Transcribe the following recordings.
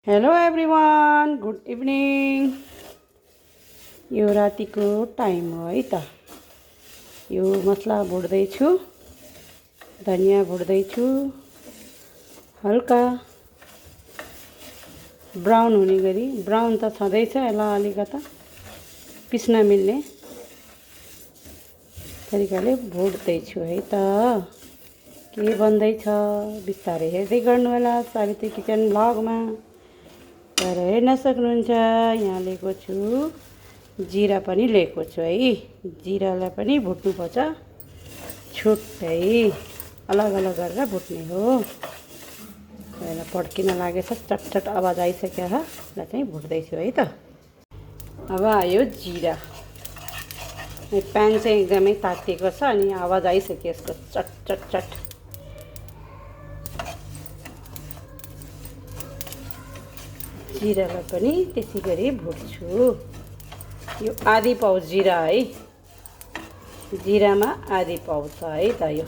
Hello everyone, good evening. यो रातिको time हो है त। यो मसला भुट्दैछु, धनियाँ भुट्दैछु, हल्का ब्राउन हुने गरी। ब्राउन त छँदैछ, यसलाई अलिकता पिस्न मिल्ने तरिकाले भुट्दैछु है त। के बन्दैछ बिस्तारै हेर्दै गर्नु होला सावित्री किचन ब्लगमा। तर हेर्न सक्नुहुन्छ यहाँ लिएको छु, जिरा पनि लिएको छु है। जिरालाई पनि भुट्नुपर्छ, छुट्टै अलग अलग गरेर भुट्ने हो। यसलाई पड्किन लागेछ, चटचट आवाज आइसक्यो ह। यसलाई चाहिँ भुट्दैछु है त। अब आयो जिरा। प्यान चाहिँ एकदमै तातिएको छ अनि आवाज आइसक्यो यसको, चट चट चट। जिरालाई पनि त्यसै गरी भुट्छु। यो आधी पाउ जिरा है, जिरामा आधी पाउ छ है त। यो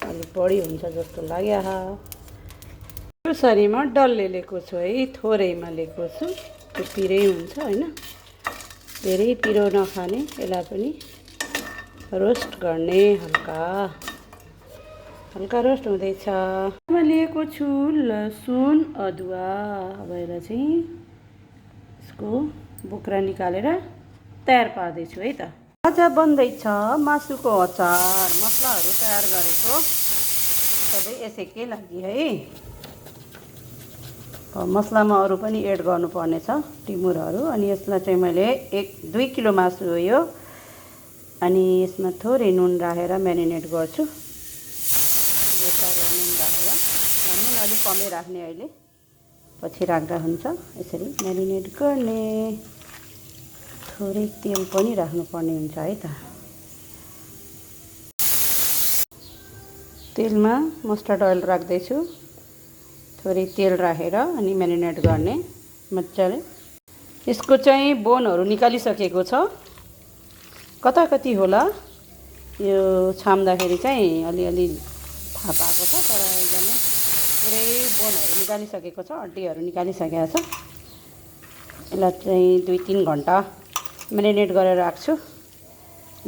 अलिक बढी हुन्छ जस्तो लाग्यो। खुर्सानीमा डल्ले लिएको छु है, थोरैमा लिएको छु। त्यो पिरै हुन्छ होइन, धेरै पिरो नखाने। यसलाई पनि रोस्ट गर्ने, हल्का हल्का रोस्ट हुँदैछ। म लिएको छु लसुन अदुवा। अब यसलाई चाहिँ यसको बोक्रा निकालेर तयार पार्दैछु है त। आज बन्दैछ मासुको अचार। मसलाहरू तयार गरेको सबै यसैकै लागि है। मसलामा अरू पनि एड गर्नुपर्नेछ, टिमुरहरू। अनि यसलाई चाहिँ मैले 1-2 किलो मासु हो यो। अनि यसमा थोरै नुन राखेर म्यारिनेट गर्छु। नुन राखेर, नुन अलिक कमै राख्ने, अहिले पछि राख्दा हुन्छ। यसरी म्यारिनेट गर्ने। थोरै तेल पनि राख्नुपर्ने हुन्छ है त। तेलमा मस्टर्ड ओइल राख्दैछु, थोरै तेल राखेर अनि म्यारिनेट गर्ने मजाले। यसको चाहिँ बोनहरू निकालिसकेको छ, कता कति होला यो छाम्दाखेरि चाहिँ अलिअलि थाहा पाएको छ। तर एकदमै पुरै बोनहरू निकालिसकेको छ, हड्डीहरू निकालिसकेको छ। यसलाई चाहिँ 2-3 घन्टा म्यारिनेट गरेर राख्छु।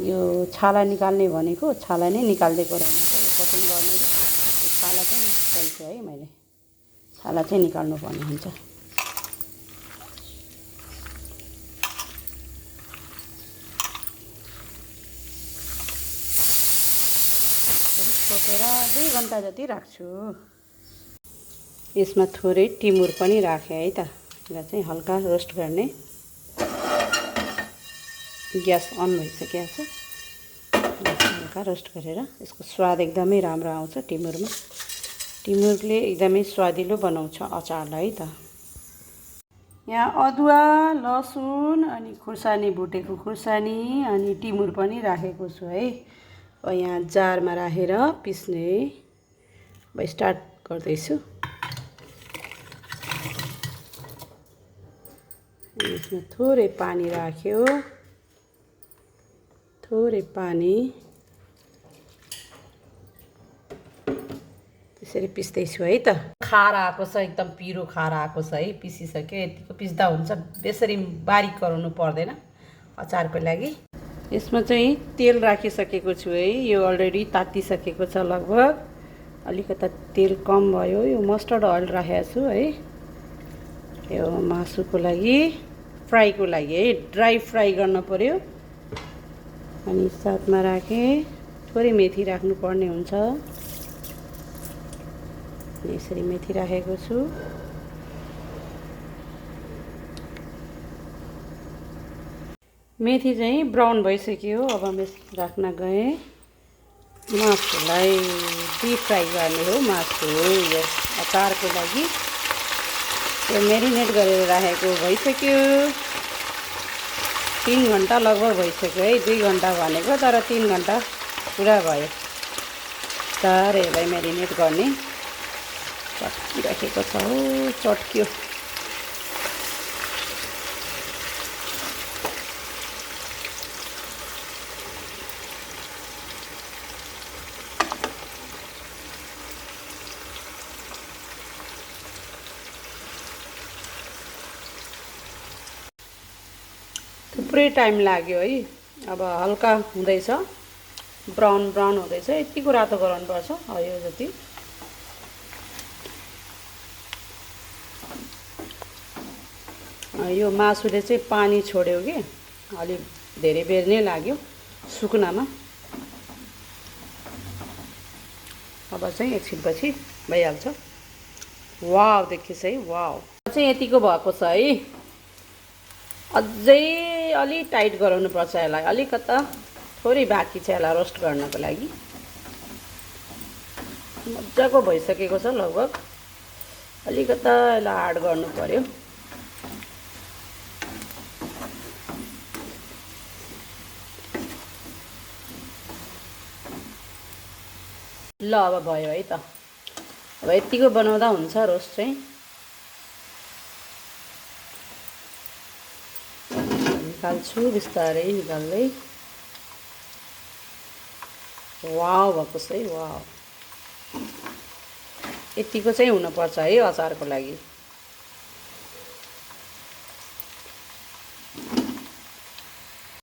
यो छाला निकाल्ने भनेको छाला नै निकालिदिएको रहेन, यो कटिङ गर्ने यो छाला चाहिँ निकाल्छु है मैले। छाला चाहिँ निकाल्नु पर्ने हुन्छ। छोपेर 2 घन्टा जति राख्छु। यसमा थोरै टिमुर पनि राखेँ है त। यसलाई चाहिँ हल्का रोस्ट गर्ने। ग्यास अन भइसकेको छ। हल्का रोस्ट गरेर यसको स्वाद एकदमै राम्रो आउँछ टिमुरमा। टिमुरले एकदमै स्वादिलो बनाउँछ अचारलाई है त। यहाँ अदुवा, लसुन अनि खुर्सानी, भुटेको खुर्सानी अनि टिमुर पनि राखेको छु है। अब यहाँ जारमा राखेर पिस्ने अब स्टार्ट गर्दैछु। यसमा थोरै पानी राख्यो, थोरै पानी, त्यसरी पिस्दैछु है त। खार आएको छ, एकदम पिरो खार आएको छ है। पिसिसक्यो, यतिको पिस्दा हुन्छ, बेसरी बारीक गराउनु पर्दैन अचारको लागि। यसमा चाहिँ तेल राखिसकेको छु है। यो अलरेडी तातिसकेको छ लगभग। अलिकता तेल कम भयो। यो मस्टर्ड ओइल राखेको छु है, यो मासुको लागि, फ्राईको लागि है। ड्राई फ्राई गर्न पर्यो। अनि साथमा राखेँ, थोरै मेथी राख्नुपर्ने हुन्छ। यसरी मेथी राखेको छु। मेथी चाहिँ ब्राउन भइसक्यो। अब म राख्न गएँ मासुलाई। डिप फ्राई गर्ने हो मासु यो अचारको लागि। यो म्यारिनेट गरेर राखेको भइसक्यो। 3 घन्टा लगभग भइसक्यो है। 2 घन्टा भनेको, तर 3 घन्टा पुरा भयो। तर यसलाई म्यारिनेट गर्ने। चटकिराखेको छ हो, चट्क्यो। थुप्रै टाइम लाग्यो है। अब हल्का हुँदैछ, ब्राउन ब्राउन हुँदैछ। यतिको रातो गराउनुपर्छ यो जति। यो मासुले चाहिँ पानी छोड्यो कि अलि धेरै बेर नै लाग्यो सुक्नमा। अब चाहिँ एकछिनपछि भइहाल्छ। वाउ, देखिस् है, वाउ। चाहिँ यतिको भएको छ है। अझै अलि टाइट गराउनु पर्छ यसलाई, अलिकता थोरै बाँकी छ यसलाई रोस्ट गर्नको लागि। मजाको भइसकेको छ लगभग, अलिकता यसलाई हार्ड गर्नु पर्यो। ल अब भयो है त। अब यतिको बनाउँदा हुन्छ रोस्ट चाहिँ। निकाल्छु बिस्तारै निकाल्दै। वाउ भएको छ है, वाउ। यतिको चाहिँ हुनुपर्छ है अचारको लागि।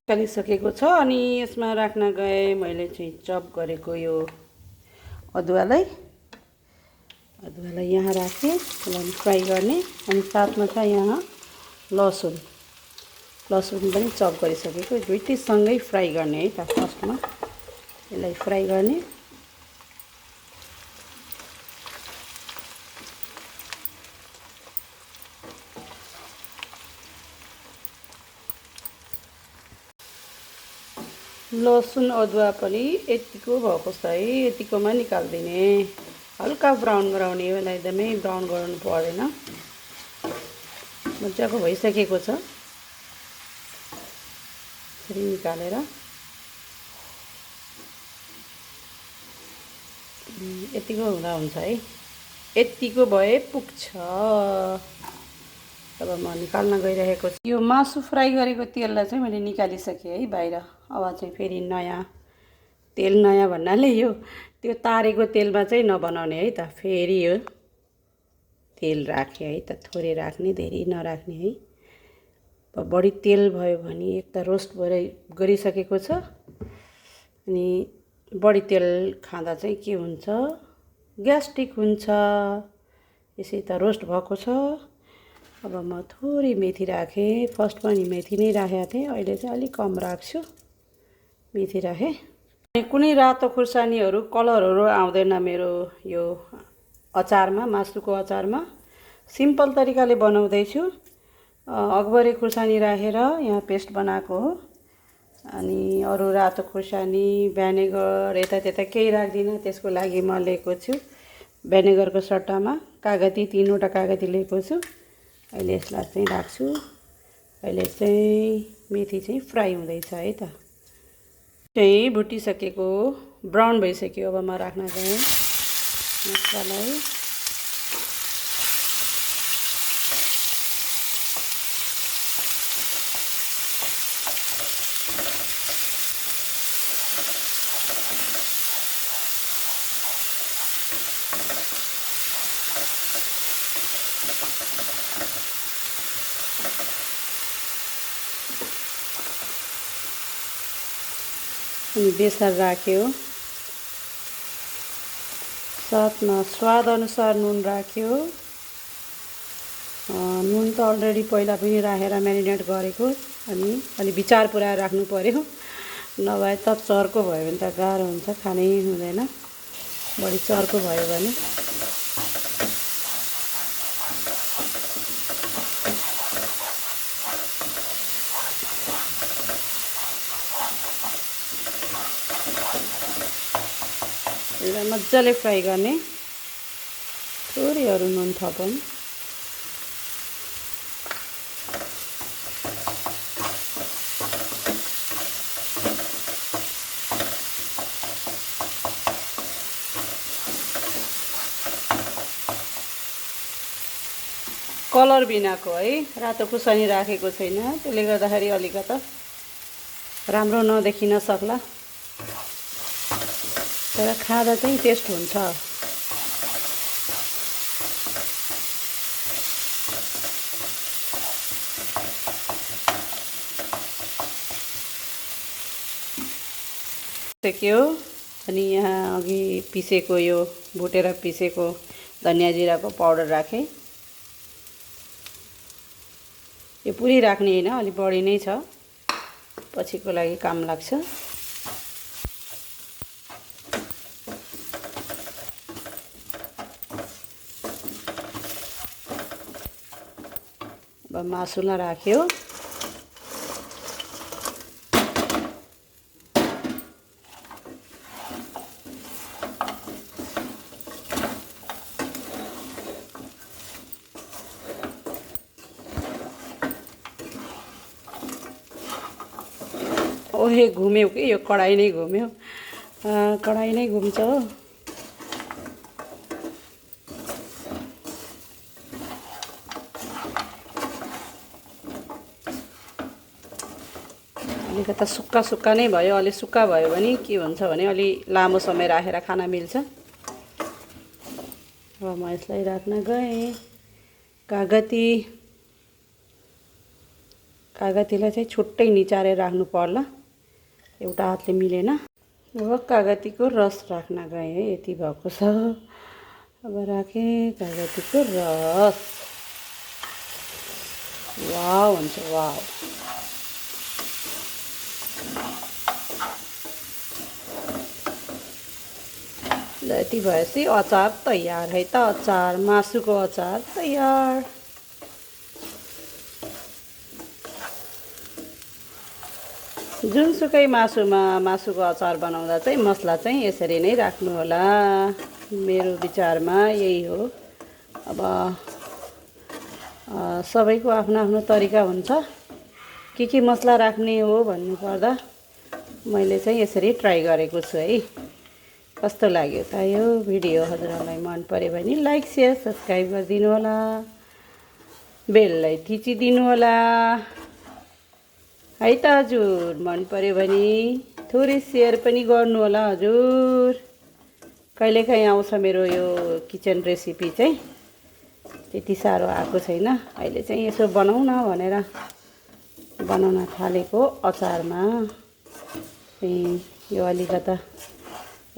निकालिसकेको छ अनि यसमा राख्न गए मैले चाहिँ चप गरेको यो अदुवालाई यहाँ राखेँ, त्यसलाई फ्राई गर्ने। अनि साथमा छ यहाँ लसुन पनि चप गरिसकेको, दुईटैसँगै फ्राई गर्ने है त। फर्स्टमा यसलाई फ्राई गर्ने। लसुन अदुवा पनि यतिको भएको छ है, यतिकोमा निकालिदिने। हल्का ब्राउन गराउने, यसलाई एकदमै ब्राउन गराउनु पर्दैन। मजाको भइसकेको छ। यसरी निकालेर यतिको हुँदा हुन्छ है। यतिको भए पुग्छ। अब म निकाल्न गइरहेको छु। यो मासु फ्राई गरेको तेललाई चाहिँ मैले निकालिसकेँ है बाहिर। अब चाहिँ फेरि नयाँ तेल, नयाँ भन्नाले यो त्यो तारेको तेलमा चाहिँ नबनाउने है त। फेरि यो तेल राखेँ है त, थोरै राख्ने, धेरै नराख्ने है। अब बढी तेल भयो भने एक त रोस्ट गरिसकेको छ, अनि बढी तेल खाँदा चाहिँ के हुन्छ, ग्यास्ट्रिक हुन्छ। यसै त रोस्ट भएको छ। अब म थोरै मेथी राखेँ। फर्स्टमा नि मेथी नै राखेको थिएँ, अहिले चाहिँ अलिक कम राख्छु, मेथी राखेँ। कुनै रातो खुर्सानीहरू, कलरहरू आउँदैन मेरो यो अचारमा, मासुको अचारमा। सिम्पल तरिकाले बनाउँदैछु। अकबरे खुर्सानी राखेर यहाँ पेस्ट बनाएको हो। अनि अरू रातो खुर्सानी, भिनेगर यता केही राख्दिनँ। त्यसको लागि म लिएको छु भिनेगरको सट्टामा कागती, 3वटा कागती लिएको छु। अहिले यसलाई चाहिँ राख्छु। अहिले चाहिँ मेथी चाहिँ फ्राई हुँदैछ है त। चाहिँ भुटिसकेको, ब्राउन भइसक्यो। अब म राख्न गएँ मसलालाई। अनि बेसार राख्यो, साथमा स्वाद अनुसार नुन राख्यो। नुन त अलरेडी पहिला पनि राखेर म्यारिनेट गरेको। अनि अलि विचार पुऱ्याएर राख्नु पर्यो, नभए त चर्को भयो भने त गाह्रो हुन्छ, खानै हुँदैन। बढी चर्को भयो भने। यसलाई मजाले फ्राई गर्ने। थोरै अरू नुन थपौँ। कलर बिनाको है, रातो खुर्सानी राखेको छैन, त्यसले गर्दाखेरि अलिकता राम्रो नदेखिन सक्ला, तर खाँदा चाहिँ टेस्ट हुन्छ। सेक्यो अनि यहाँ अघि पिसेको यो भुटेर पिसेको धनियाँ जिराको पाउडर राखेँ। यो पुरै राख्ने होइन, अलिक बढी नै छ, पछिको लागि काम लाग्छ। अब मासुलाई राख्यो। ओहे घुम्यो कि यो कढाई नै घुम्यो, कढाई नै घुम्छ हो। अलिकता सुक्खा सुक्खा नै भयो। अलि सुक्खा भयो भने के हुन्छ भने अलि लामो समय राखेर खान मिल्छ। अब म यसलाई राख्न गएँ। कागतीलाई चाहिँ छुट्टै निचारेर राख्नु पर्ला, एउटा हातले मिलेन। अब कागतीको रस राख्न गएँ है, यति भएको छ। अब राखेँ कागतीको रस। वाउ हुन्छ, वाउ। ल यति भएपछि अचार तयार है त। अचार, मासुको अचार तयार। जुनसुकै मासुको अचार बनाउँदा चाहिँ मसला चाहिँ यसरी नै राख्नु होला। मेरो विचारमा यही हो। अब सबैको आफ्नो आफ्नो तरिका हुन्छ। के मसला राख्ने हो भन्नुपर्दा मैले चाहिँ यसरी ट्राई गरेको छु है। कस्तो लाग्यो त यो भिडियो? हजुरहरूलाई मन पर्यो भने लाइक शेयर सब्सक्राइब गरिदिनु होला, बेललाई थिचिदिनु होला है त हजुर। मन पर्यो भने थोरै सेयर पनि गर्नु होला हजुर। कहिलेकाहीँ आउँछ मेरो यो किचन रेसिपी चाहिँ, त्यति साह्रो आएको छैन। अहिले चाहिँ यसो बनाउन भनेर बनाउन थालेको अचारमा चाहिँ यो अलिकता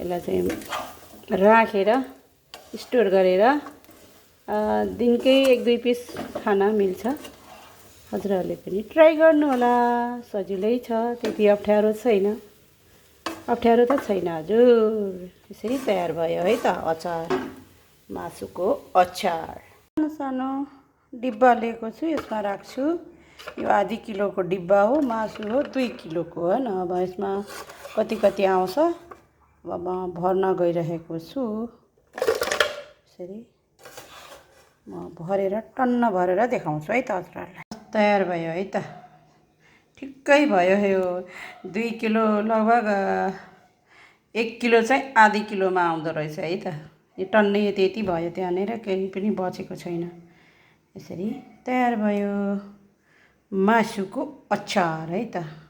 यसलाई चाहिँ राखेर स्टोर गरेर दिनकै 1-2 पिस खान मिल्छ। हजुरहरूले पनि ट्राई गर्नु होला। सजिलै छ, त्यति अप्ठ्यारो छैन। अप्ठ्यारो त छैन हजुर। यसरी तयार भयो है त अचार, मासुको अचार। सानो सानो डिब्बा लिएको छु, यसमा राख्छु। यो आधी किलोको डिब्बा हो, मासु हो 2 किलोको हो न। अब यसमा कति आउँछ अब म भर्न गइरहेको छु। यसरी म भरेर टन्न भरेर देखाउँछु है त हजुरहरूलाई। तयार भयो है त, ठिक्कै भयो यो 2 किलो। लगभग 1 किलो चाहिँ आधी किलोमा आउँदो रहेछ है त। यो टन्नै त्यति भयो, त्यहाँनिर केही पनि बचेको छैन। यसरी तयार भयो मासुको अचार है त।